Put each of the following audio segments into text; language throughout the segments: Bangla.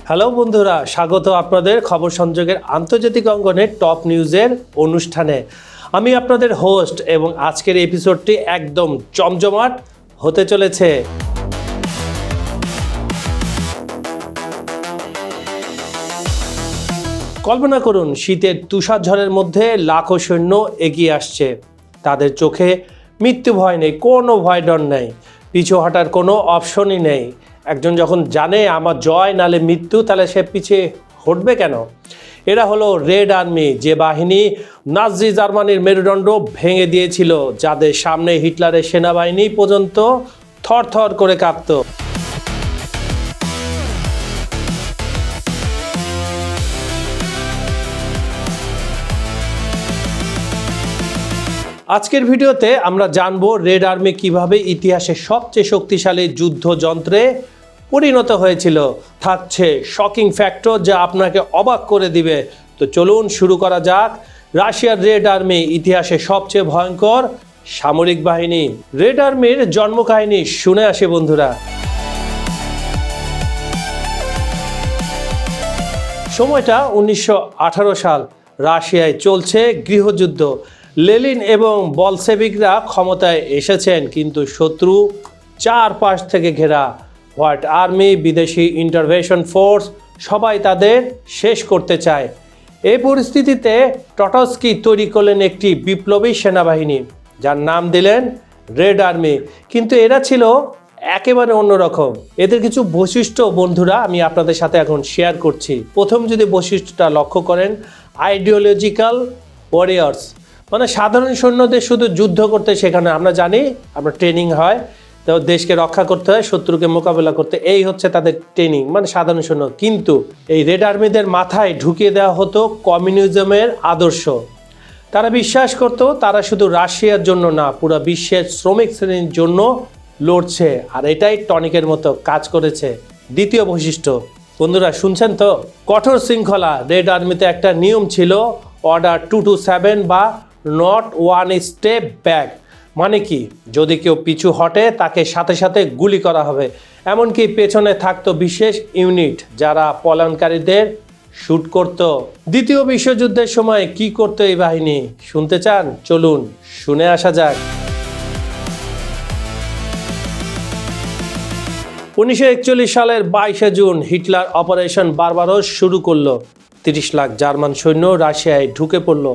হ্যালো বন্ধুরা, স্বাগত আপনাদের খবর সংযোগের আন্তর্জাতিক অঙ্গনের টপ নিউজের অনুষ্ঠানে। আমি আপনাদের হোস্ট এবং আজকের এপিসোডটি একদম জমজমাট হতে চলেছে। কল্পনা করুন, শীতের তুষারঝড়ের মধ্যে লাখো সৈন্য এগিয়ে আসছে। তাদের চোখে মৃত্যু ভয় নেই, কোনো ভয় ডর নেই, পিছু হটার কোনো অপশনই নেই। একজন যখন জানে আমার জয় নালে মৃত্যু, তাহলে সে পিছিয়ে হটবে কেন? এরা হলো রেড আর্মি, যে বাহিনী নাজি জার্মানির মেরুদণ্ড ভেঙে দিয়েছিল, যাদের সামনে হিটলারের সেনাবাহিনী পর্যন্ত থরথর করে কাঁপত। আজকের ভিডিওতে আমরা জানবো রেড আর্মি কিভাবে ইতিহাসের সবচেয়ে শক্তিশালী যুদ্ধযন্ত্রে পরিণত হয়েছিল। থাকছে শকিং ফ্যাক্টর যা আপনাকে অবাক করে দিবে। তো চলুন শুরু করা যাক। রাশিয়ার রেড আর্মি, ইতিহাসের সবচেয়ে ভয়ঙ্কর সামরিক বাহিনী। রেড আর্মির জন্মকাহিনী শুনে আসে বন্ধুরা। সময়টা 1918 সাল। রাশিয়ায় চলছে গৃহযুদ্ধ। লেনিন এবং বলশেভিকরা ক্ষমতায় এসেছেন, কিন্তু শত্রু চারপাশ থেকে ঘেরা। হোয়াইট আর্মি, বিদেশি ইন্টারভেনশন ফোর্স, সবাই তাদের শেষ করতে চায়। এই পরিস্থিতিতে টটস্কি তৈরি করলেন একটি বিপ্লবী সেনাবাহিনী, যার নাম দিলেন রেড আর্মি। কিন্তু এরা ছিল একেবারে অন্যরকম। এদের কিছু বৈশিষ্ট্য বন্ধুরা আমি আপনাদের সাথে এখন শেয়ার করছি। প্রথম যদি বৈশিষ্ট্যটা লক্ষ্য করেন, আইডিওলজিক্যাল ওয়ারিয়ার্স, মানে সাধারণ সৈন্যদের শুধু যুদ্ধ করতে শেখানো। আমরা জানি, আমরা ট্রেনিং হয়, তো দেশকে রক্ষা করতে হয়, শত্রুকে মোকাবেলা করতে, এই হচ্ছে তাদের ট্রেনিং, মানে সাধারণ সৈন্য। কিন্তু এই রেড আর্মিদের মাথায় ঢুকিয়ে দেওয়া হতো কমিউনিজমের আদর্শ। তারা বিশ্বাস করত তারা শুধু রাশিয়ার জন্য না, পুরো বিশ্বের শ্রমিক শ্রেণীর জন্য লড়ছে, আর এটাই টনিকের মতো কাজ করেছে। দ্বিতীয় বৈশিষ্ট্য বন্ধুরা, শুনছেন তো, কঠোর শৃঙ্খলা। রেড আর্মিতে একটা নিয়ম ছিল, অর্ডার 227 বা নট ওয়ান স্টেপ ব্যাক। মানে কি, যদি কেউ পিছু হটে তাকে সাথে সাথে গুলি করা হবে। এমনকি পেছনে থাকতো বিশেষ ইউনিট যারা পলায়নকারীদের শুট করত। দ্বিতীয় বিশ্বযুদ্ধের সময় কি করতো এই বাহিনী, শুনতে চান? চলুন শুনে আসা যাক। 1941 সালের 22 জুন হিটলার অপারেশন বারবারোস শুরু করলো। 30 লাখ জার্মান সৈন্য রাশিয়ায় ঢুকে পড়লো।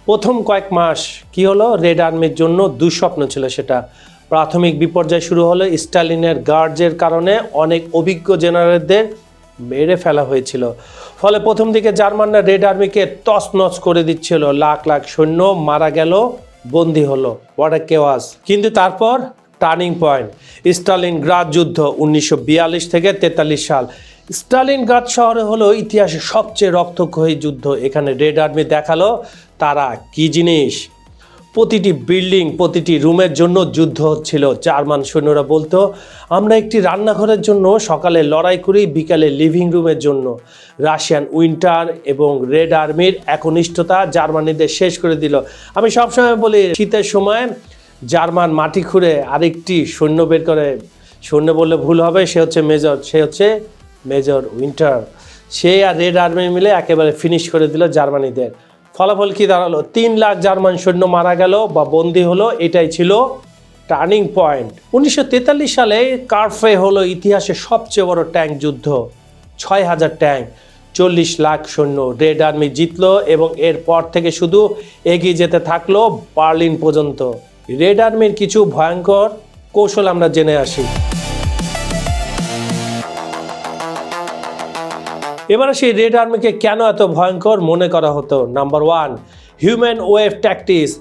প্রথম কয়েক মাস কি হলো, রেড আর্মির জন্য দুঃস্বপ্ন ছিল সেটা। প্রাথমিক বিপর্যয় শুরু হলো স্টালিনের গার্ডের কারণে। অনেক অভিজ্ঞ জেনারেলদের মেরে ফেলা হয়েছিল। ফলে প্রথম দিকে জার্মানরা রেড আর্মিকে তছনছ করে দিচ্ছিল। লাখ লাখ সৈন্য মারা গেল, বন্দী হলো। What a chaos. কিন্তু তারপর টার্নিং পয়েন্ট, স্টালিনগ্রাদ যুদ্ধ 1942 থেকে 43 সাল। স্টালিনগ্রাদ শহরে হলো ইতিহাসের সবচেয়ে রক্তক্ষয়ী যুদ্ধ। এখানে রেড আর্মি দেখালো তারা কি জিনিস। প্রতিটি বিল্ডিং, প্রতিটি রুমের জন্য যুদ্ধ হচ্ছিল। জার্মান সৈন্যরা বলতো, আমরা একটি রান্নাঘরের জন্য সকালে লড়াই করি, বিকালে লিভিং রুমের জন্য। রাশিয়ান উইন্টার এবং রেড আর্মির একনিষ্ঠতা জার্মানিদের শেষ করে দিল। আমি সবসময় বলি, শীতের সময় জার্মান মাটি খুঁড়ে আরেকটি সৈন্য বের করে, সৈন্য বললে ভুল হবে, সে হচ্ছে মেজর উইন্টার। সে আর রেড আর্মি মিলে একেবারে ফিনিশ করে দিল জার্মানিদের। ফলাফল কি দাঁড়ালো? 3 লাখ জার্মান সৈন্য মারা গেল বা বন্দী হলো। এটাই ছিল টার্নিং পয়েন্ট। 1943 সালে কার্ফে হলো ইতিহাসের সবচেয়ে বড় ট্যাঙ্ক যুদ্ধ। 6000 ট্যাঙ্ক, 40 লাখ সৈন্য। রেড আর্মি জিতলো এবং এরপর থেকে শুধু এগিয়ে যেতে থাকলো বার্লিন পর্যন্ত। রেড আর্মির কিছু ভয়ঙ্কর কৌশল আমরা জেনে আসি। এবার সেই রেড আর্মিকে কেন এত ভয়ঙ্কর মনে করা হতো? Number 1, human wave tactics.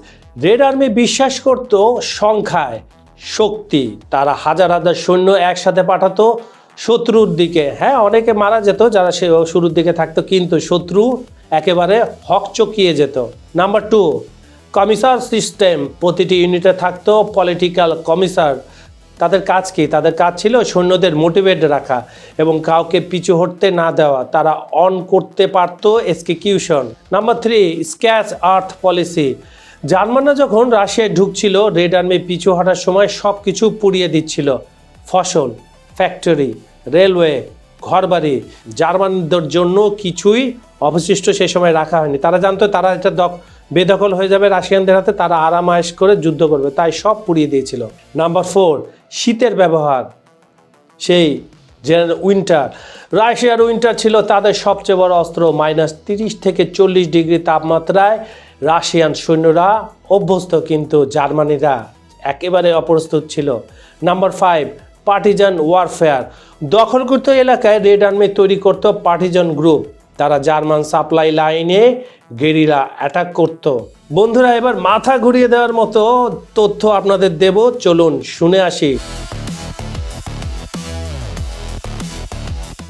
Red army বিশ্বাস করত সংখ্যায় শক্তি। তারা হাজার হাজার সৈন্য একসাথে পাঠাতো শত্রুর দিকে। হ্যাঁ, অনেকে মারা যেত যারা সে শুরুর দিকে থাকতো, কিন্তু শত্রু একেবারে হকচকিয়ে যেত। Number 2, commissar system. প্রতিটি ইউনিটে থাকতো পলিটিক্যাল কমিসার। তাদের কাজ কি? তাদের কাজ ছিল সৈন্যদের মোটিভেট রাখা এবং কাউকে পিছু হটতে না দেওয়া। তারা অন করতে পারত এক্সিকিউশন। নাম্বার 3, স্ক্যাচ আর্থ পলিসি। জার্মানরা যখন রাশিয়ায় ঢুকছিল, রেড আর্মি পিছু হটার সময় সব কিছু পুড়িয়ে দিচ্ছিল। ফসল, ফ্যাক্টরি, রেলওয়ে, ঘরবাড়ি জার্মানদের জন্য কিছুই অবশিষ্ট সেই সময় রাখা হয়নি। তারা জানতো তারা এটা বেদখল হয়ে যাবে রাশিয়ানদের হাতে, তারা আরামায়েশ করে যুদ্ধ করবে, তাই সব পুড়িয়ে দিয়েছিল। নাম্বার 4, শীতের ব্যবহার। সেই উইন্টার, রাশিয়ার উইন্টার ছিল তাদের সবচেয়ে বড় অস্ত্র। -30 থেকে 40 ডিগ্রি তাপমাত্রায় রাশিয়ান সৈন্যরা অভ্যস্ত, কিন্তু জার্মানিরা একেবারে অপ্রস্তুত ছিল। Number 5, partisan warfare. দখলকৃত এলাকায় রেড আর্মি তৈরি করত পার্টিজান গ্রুপ, তারা জার্মান সাপ্লাই লাইনে গেরিলা অ্যাটাক করত। বন্ধুরা, এবার মাথা ঘুরিয়ে দেওয়ার মতো তথ্য আপনাদের দেব, চলুন শুনে আসি।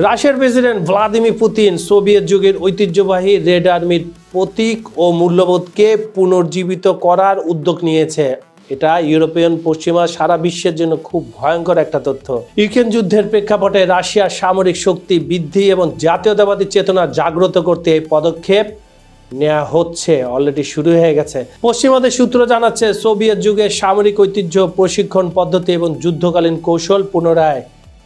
রাশিয়ার প্রেসিডেন্ট ভ্লাদিমির পুতিন সোভিয়েত যুগের ঐতিহ্যবাহী রেড আর্মির প্রতীক ও মূল্যবোধকে পুনর্জীবিত করার উদ্যোগ নিয়েছে। এটা ইউরোপিয়ান, পশ্চিমা, সারা বিশ্বের জন্য খুব ভয়ঙ্কর একটা তথ্য। ইউক্রেন যুদ্ধের প্রেক্ষাপটে রাশিয়ার সামরিক শক্তি বৃদ্ধি এবং জাতীয়তাবাদী চেতনা জাগ্রত করতে এই পদক্ষেপ নেওয়া হচ্ছে, অলরেডি শুরু হয়ে গেছে। পশ্চিমাদের সূত্র জানাচ্ছে সোভিয়েত যুগের সামরিক ঐতিহ্য, প্রশিক্ষণ পদ্ধতি এবং যুদ্ধকালীন কৌশল পুনরায়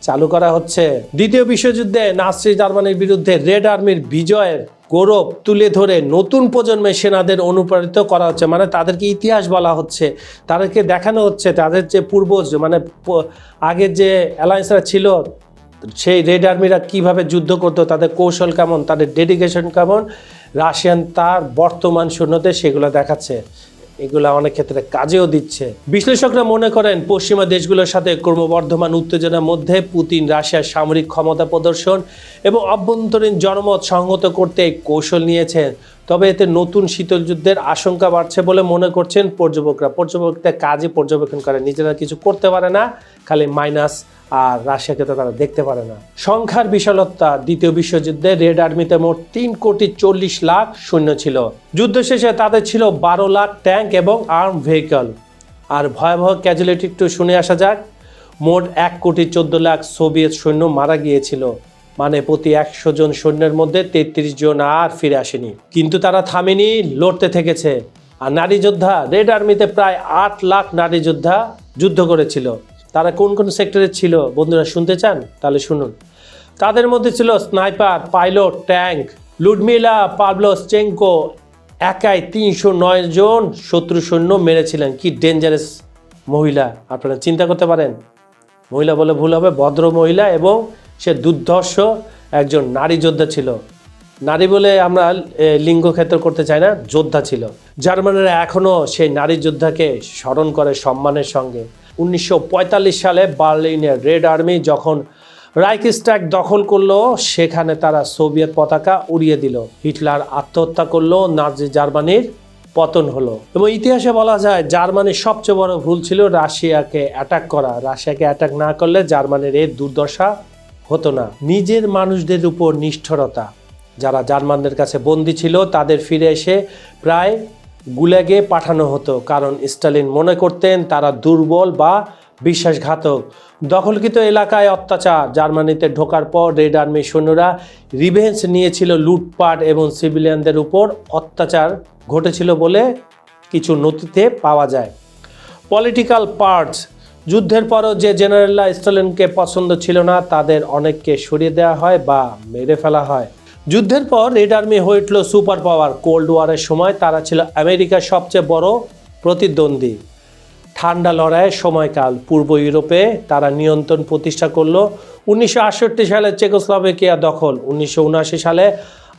চালু করা হচ্ছে। দ্বিতীয় বিশ্বযুদ্ধে নাৎসি জার্মানির বিরুদ্ধে রেড আর্মির বিজয়ের গৌরব তুলে ধরে নতুন প্রজন্মের সেনাদের অনুপ্রাণিত করা হচ্ছে, মানে তাদেরকে ইতিহাস বলা হচ্ছে, তাদেরকে দেখানো হচ্ছে তাদের যে পূর্বজ, মানে আগের যে অ্যালায়েন্সরা ছিল সেই রেড আর্মিরা কিভাবে যুদ্ধ করতো, তাদের কৌশল কেমন, তাদের ডেডিকেশন কেমন, রাশিয়ান তার বর্তমান সৈন্যদের সেগুলো দেখাচ্ছে। এগুলা অনেক ক্ষেত্রে কাজেও দিচ্ছে। বিশ্লেষকরা মনে করেন পশ্চিমা দেশগুলোর সাথে ক্রমবর্ধমান উত্তেজনার মধ্যে পুতিন রাশিয়ার সামরিক ক্ষমতা প্রদর্শন এবং অভ্যন্তরীণ জনমত সংহত করতে এই কৌশল নিয়েছেন। তবে এতে নতুন শীতল যুদ্ধের আশঙ্কা বাড়ছে বলে মনে করছেন পর্যবেক্ষকরা কাজে পর্যবেক্ষণ করে, নিজেরা কিছু করতে পারে না, খালি মাইনাস, আর রাশিয়াকে তো তারা দেখতে পারে না। সংখ্যার বিশালতা। দ্বিতীয় বিশ্বযুদ্ধে রেড আর্মিতে মোট 3,40,00,000 সৈন্য ছিল। যুদ্ধ শেষে তাদের ছিল 12 লাখ ট্যাঙ্ক এবং আর্ম ভেহিকল। আর ভয়াবহ ক্যাজুয়ালিটি একটু শুনে আসা যাক। মোট 1,14,00,000 সোভিয়েত সৈন্য মারা গিয়েছিল, মানে প্রতি 100 জন সৈন্যের মধ্যে 33 জন আর ফিরে আসেনি। কিন্তু তারা থামেনি, লড়তে থেকেছে। আর নারী যোদ্ধা, রেড আর্মিতে প্রায় 8 লাখ নারী যোদ্ধা যুদ্ধ করেছিল। তারা কোন কোন সেক্টরে ছিল বন্ধুরা, শুনতে চান? তাহলে শুনুন। তাদের মধ্যে ছিল স্নাইপার, পাইলট, ট্যাঙ্ক। লুডমিলা পাভলোভচেঙ্কো একাই 309 জন শত্রু সৈন্য মেরেছিলেন। কি ডেঞ্জারাস মহিলা, আপনারা চিন্তা করতে পারেন। মহিলা বলে ভুল হবে, ভদ্র মহিলা, এবং সে দুর্ধর্ষ একজন নারী যোদ্ধা ছিল। নারী বলে আমরা লিঙ্গ ক্ষেত্র করতে চাই না, যোদ্ধা ছিল। জার্মানিরা এখনও সেই নারী যোদ্ধাকে স্মরণ করে সম্মানের সঙ্গে। 1945 সালে বার্লিনের রেড আর্মি যখন রাইখস্ট্যাগ দখল করলো, সেখানে তারা সোভিয়েত পতাকা উড়িয়ে দিল। হিটলার আত্মহত্যা করলো, নাজি জার্মানির পতন হলো। এবং ইতিহাসে বলা যায় জার্মানির সবচেয়ে বড় ভুল ছিল রাশিয়াকে অ্যাটাক করা। রাশিয়াকে অ্যাটাক না করলে জার্মানির এর দুর্দশা হতো না। নিজের মানুষদের উপর নিষ্ঠুরতা। যারা জার্মানদের কাছে বন্দী ছিল তাদের ফিরে এসে প্রায় গুলাগে পাঠানো হতো, কারণ স্টালিন মনে করতেন তারা দুর্বল বা বিশ্বাসঘাতক। দখলকৃত এলাকায় অত্যাচার। জার্মানিতে ঢোকার পর রেড আর্মি সৈন্যরা রিভেঞ্জ নিয়েছিল, লুটপাট এবং সিভিলিয়ানদের উপর অত্যাচার ঘটেছিল বলে কিছু নথিতে পাওয়া যায়। Political parts. যুদ্ধের পরও যে জেনারেলরা স্টালিনকে পছন্দ ছিল না তাদের অনেককে সরিয়ে দেওয়া হয় বা মেরে ফেলা হয়। যুদ্ধের পর রেড আর্মি হয়ে উঠল সুপার পাওয়ার। কোল্ড ওয়ারের সময় তারা ছিল আমেরিকার সবচেয়ে বড় প্রতিদ্বন্দ্বী। ঠান্ডা লড়াইয়ের সময়কাল। পূর্ব ইউরোপে তারা নিয়ন্ত্রণ প্রতিষ্ঠা করলো। 1968 সালে চেকোস্লোভাকিয়া দখল। 1979 সালে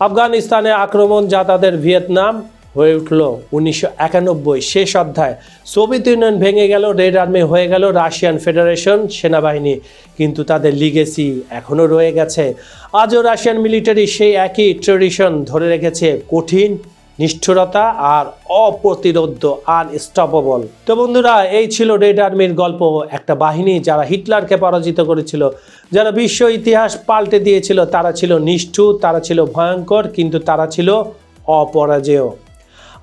আফগানিস্তানে আক্রমণ, যা তাদের ভিয়েতনাম হয়ে উঠল। 1991 শেষ অধ্যায়। সোভিয়েত ইউনিয়ন ভেঙে গেল, রেড আর্মি হয়ে গেল রাশিয়ান ফেডারেশন সেনাবাহিনী, কিন্তু তাদের লিগেসি এখনও রয়ে গেছে। আজও রাশিয়ান মিলিটারি সেই একই ট্রেডিশন ধরে রেখেছে, কঠিন, নিষ্ঠুরতা আর অপ্রতিরোধ্য, আনস্টপেবল। তো বন্ধুরা, এই ছিল রেড আর্মির গল্প। একটা বাহিনী যারা হিটলারকে পরাজিত করেছিল, যারা বিশ্ব ইতিহাস পাল্টে দিয়েছিল। তারা ছিল নিষ্ঠুর, তারা ছিল ভয়ঙ্কর, কিন্তু তারা ছিল অপরাজেয়।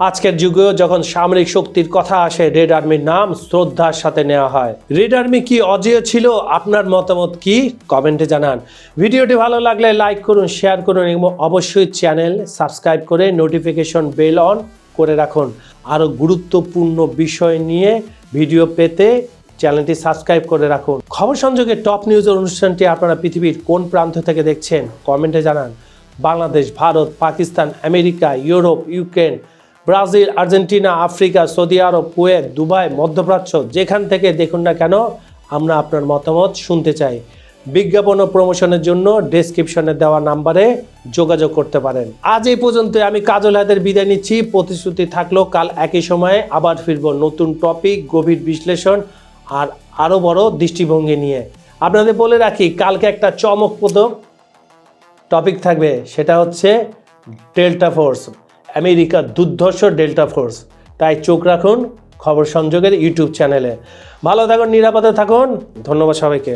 আজকের যুগেও যখন সামরিক শক্তির কথা আসে, রেড আর্মির নাম শ্রদ্ধার সাথে নেওয়া হয়। রেড আর্মি কি অজেয় ছিল? আপনার মতামত কি? কমেন্টে জানান। ভিডিওটি ভালো লাগলে লাইক করুন, শেয়ার করুন এবং অবশ্যই চ্যানেল সাবস্ক্রাইব করে নোটিফিকেশন বেল অন করে রাখুন। আরও গুরুত্বপূর্ণ বিষয় নিয়ে ভিডিও পেতে চ্যানেলটি সাবস্ক্রাইব করে রাখুন। খবর সংযোগের টপ নিউজের অনুষ্ঠানটি আপনারা পৃথিবীর কোন প্রান্ত থেকে দেখছেন কমেন্টে জানান। Bangladesh, Bharat, Pakistan, America, Europe, Ukraine, Brazil, Argentina, Africa, সৌদি আরব, কুয়েত, দুবাই, মধ্যপ্রাচ্য, যেখান থেকে দেখুন না কেন আমরা আপনার মতামত শুনতে চাই। বিজ্ঞাপন ও প্রমোশনের জন্য ডেসক্রিপশনে দেওয়া নাম্বারে যোগাযোগ করতে পারেন। আজ এই পর্যন্ত আমি কাজল হায়দার বিদায় নিচ্ছি। প্রতিশ্রুতি থাকলো কাল একই সময়ে আবার ফিরব নতুন টপিক, গভীর বিশ্লেষণ আর আরও বড় দৃষ্টিভঙ্গি নিয়ে। আপনাদের বলে রাখি, কালকে একটা চমকপ্রদ টপিক থাকবে, সেটা হচ্ছে ডেল্টা ফোর্স, আমেরিকার দুর্ধর্ষ ডেল্টা ফোর্স। তাই চোখ রাখুন খবর সংযোগের ইউটিউব চ্যানেলে। ভালো থাকুন, নিরাপদে থাকুন। ধন্যবাদ সবাইকে।